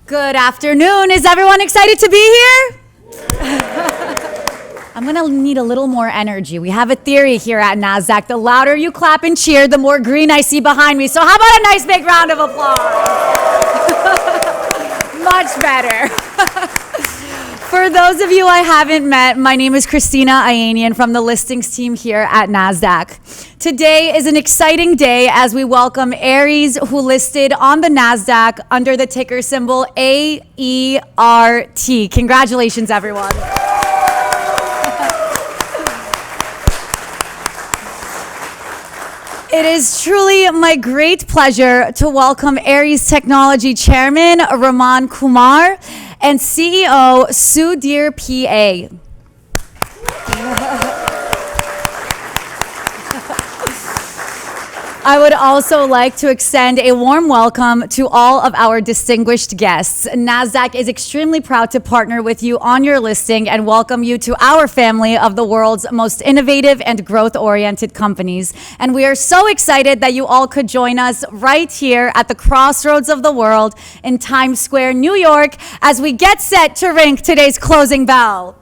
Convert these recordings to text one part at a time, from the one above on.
Good afternoon. Is everyone excited to be here? I'm gonna need a little more energy. We have a theory here at Nasdaq. The louder you clap and cheer, the more green I see behind me. So how about a nice big round of applause? Much better. For those of you I haven't met, my name is Christina Ayanian from the listings team here at Nasdaq. Today is an exciting day as we welcome Aries, who listed on the Nasdaq under the ticker symbol AERT. Congratulations, everyone. It is truly my great pleasure to welcome Aries Technology Chairman Raman Kumar and CEO Sudhir P.A. I would also like to extend a warm welcome to all of our distinguished guests. Nasdaq is extremely proud to partner with you on your listing and welcome you to our family of the world's most innovative and growth-oriented companies. And we are so excited that you all could join us right here at the crossroads of the world in Times Square, New York, as we get set to ring today's closing bell.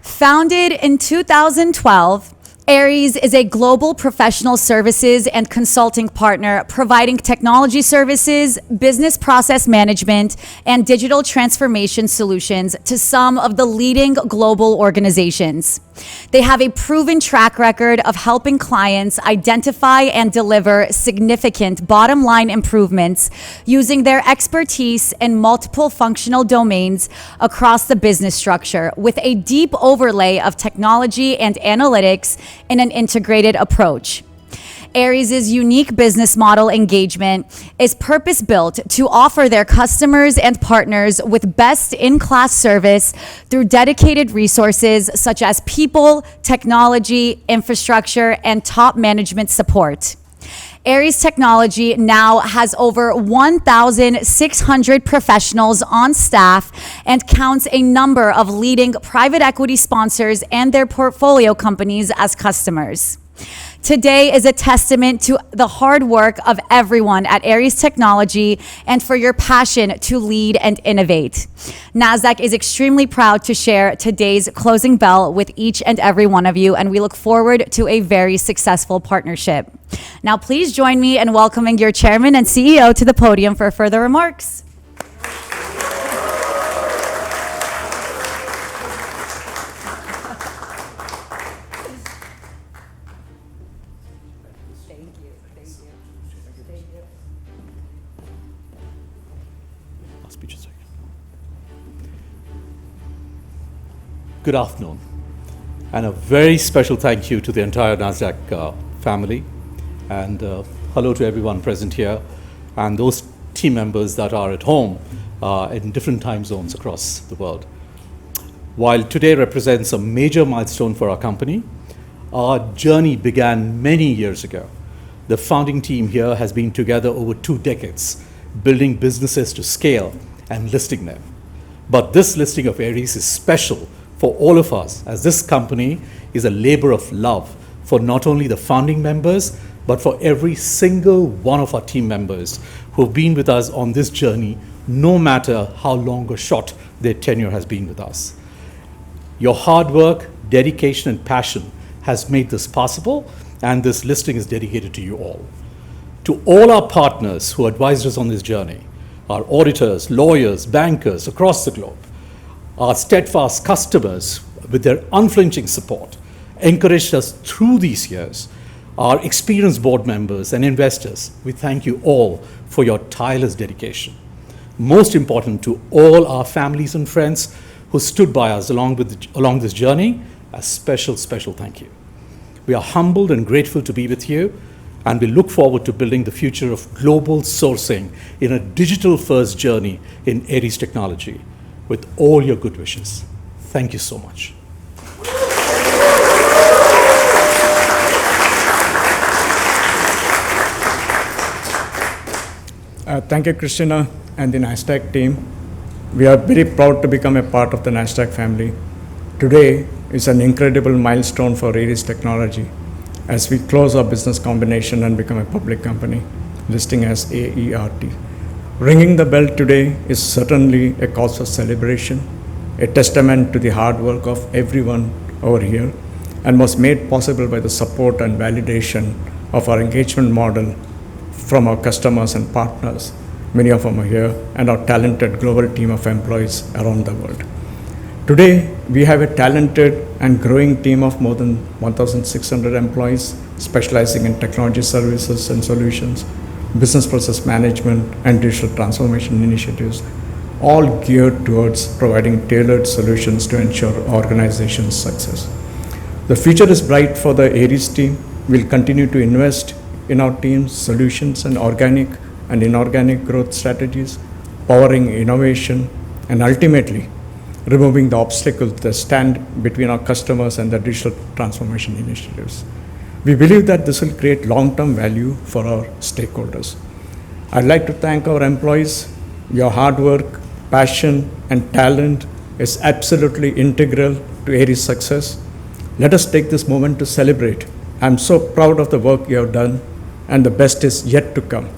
Founded in 2012, Aries is a global professional services and consulting partner providing technology services, business process management, and digital transformation solutions to some of the leading global organizations. They have a proven track record of helping clients identify and deliver significant bottom line improvements using their expertise in multiple functional domains across the business structure with a deep overlay of technology and analytics in an integrated approach. Aries' unique business model engagement is purpose-built to offer their customers and partners with best-in-class service through dedicated resources such as people, technology, infrastructure, and top management support. Aries Technology now has over 1,600 professionals on staff and counts a number of leading private equity sponsors and their portfolio companies as customers. Today is a testament to the hard work of everyone at Aries Technology and for your passion to lead and innovate. Nasdaq is extremely proud to share today's closing bell with each and every one of you, and we look forward to a very successful partnership. Now, please join me in welcoming your chairman and CEO to the podium for further remarks. Good afternoon, and a very special thank you to the entire Nasdaq family, and hello to everyone present here, and those team members that are at home in different time zones across the world. While today represents a major milestone for our company, our journey began many years ago. The founding team here has been together over 2 decades, building businesses to scale and listing them. But this listing of Aries is special for all of us, as this company is a labor of love for not only the founding members, but for every single one of our team members who've been with us on this journey, no matter how long or short their tenure has been with us. Your hard work, dedication, and passion has made this possible, and this listing is dedicated to you all. To all our partners who advised us on this journey, our auditors, lawyers, bankers across the globe, our steadfast customers with their unflinching support encouraged us through these years. Our experienced board members and investors, we thank you all for your tireless dedication. Most important, to all our families and friends who stood by us along this journey, a special thank you. We are humbled and grateful to be with you, and we look forward to building the future of global sourcing in a digital-first journey in Aries Technology. With all your good wishes. Thank you so much. Thank you, Christina and the Nasdaq team. We are very proud to become a part of the Nasdaq family. Today is an incredible milestone for Aries Technology. as we close our business combination and become a public company, listing as AERT. Ringing the bell today is certainly a cause for celebration, a testament to the hard work of everyone over here, and was made possible by the support and validation of our engagement model from our customers and partners, many of them are here, and our talented global team of employees around the world. Today, we have a talented and growing team of more than 1,600 employees specializing in technology services and solutions, business process management, and digital transformation initiatives, all geared towards providing tailored solutions to ensure organizations' success. The future is bright for the Aeries team. We'll continue to invest in our team's solutions and organic and inorganic growth strategies, powering innovation, and ultimately removing the obstacles that stand between our customers and the digital transformation initiatives. We believe that this will create long-term value for our stakeholders. I'd like to thank our employees. Your hard work, passion, and talent is absolutely integral to Aeries' success. Let us take this moment to celebrate. I'm so proud of the work you have done, and the best is yet to come.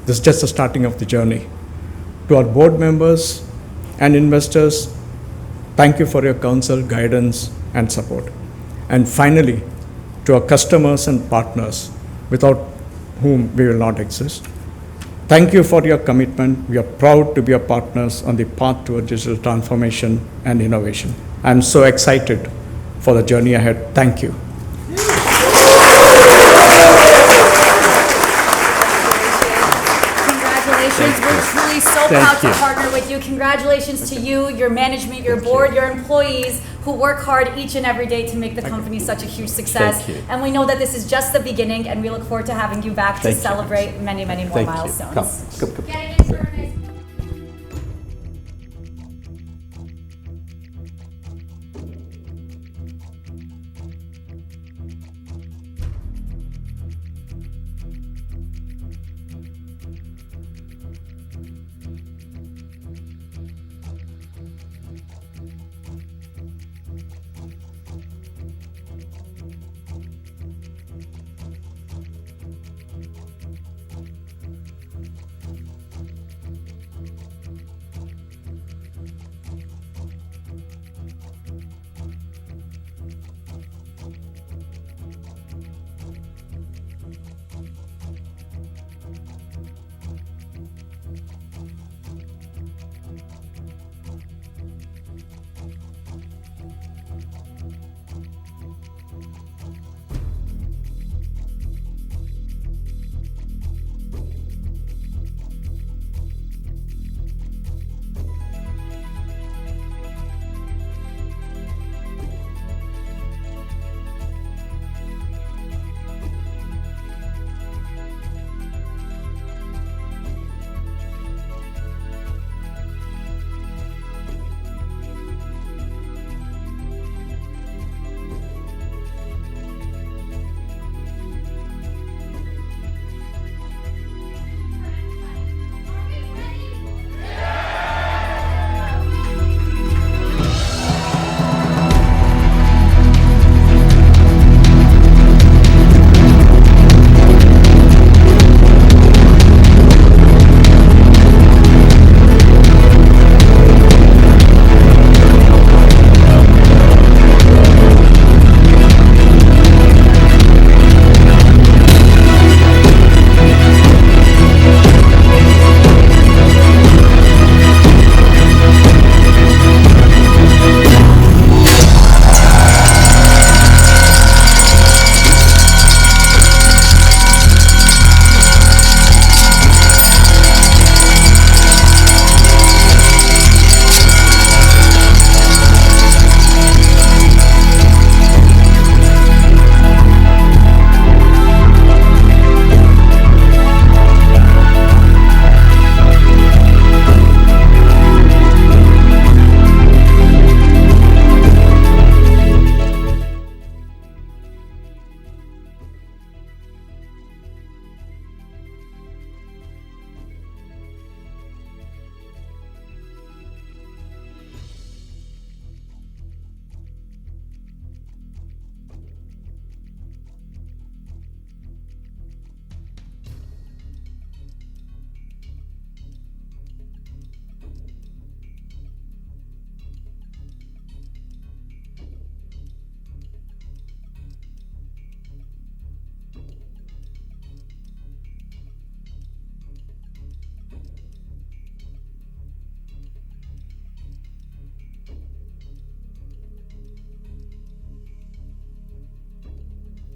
This is just the starting of the journey. To our board members and investors, thank you for your counsel, guidance, and support. And finally, to our customers and partners, without whom we will not exist, thank you for your commitment. We are proud to be your partners on the path toward digital transformation and innovation. I'm so excited for the journey ahead. Thank you. Congratulations. We're truly so proud to partner with you. Congratulations to you, your management, your board, your employees who work hard each and every day to make the company such a huge success. And we know that this is just the beginning, and we look forward to having you back to celebrate many, many more milestones. Come.